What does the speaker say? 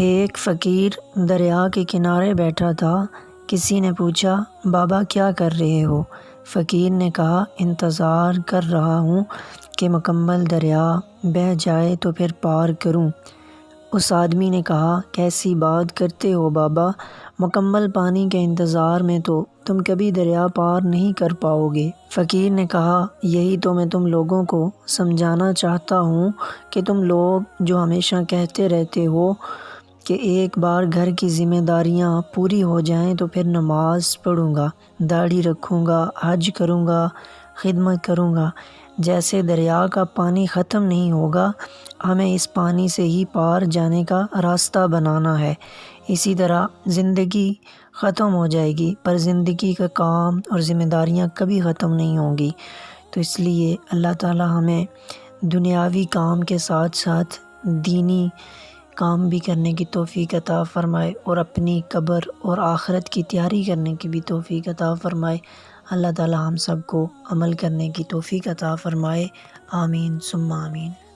ایک فقیر دریا کے کنارے بیٹھا تھا۔ کسی نے پوچھا، بابا کیا کر رہے ہو؟ فقیر نے کہا، انتظار کر رہا ہوں کہ مکمل دریا بہہ جائے تو پھر پار کروں۔ اس آدمی نے کہا، کیسی بات کرتے ہو بابا، مکمل پانی کے انتظار میں تو تم کبھی دریا پار نہیں کر پاؤ گے۔ فقیر نے کہا، یہی تو میں تم لوگوں کو سمجھانا چاہتا ہوں کہ تم لوگ جو ہمیشہ کہتے رہتے ہو کہ ایک بار گھر کی ذمہ داریاں پوری ہو جائیں تو پھر نماز پڑھوں گا، داڑھی رکھوں گا، حج کروں گا، خدمت کروں گا، جیسے دریا کا پانی ختم نہیں ہوگا، ہمیں اس پانی سے ہی پار جانے کا راستہ بنانا ہے۔ اسی طرح زندگی ختم ہو جائے گی پر زندگی کا کام اور ذمہ داریاں کبھی ختم نہیں ہوں گی۔ تو اس لیے اللہ تعالی ہمیں دنیاوی کام کے ساتھ ساتھ دینی کام بھی کرنے کی توفیق عطا فرمائے اور اپنی قبر اور آخرت کی تیاری کرنے کی بھی توفیق عطا فرمائے۔ اللہ تعالی ہم سب کو عمل کرنے کی توفیق عطا فرمائے۔ آمین ثم آمین۔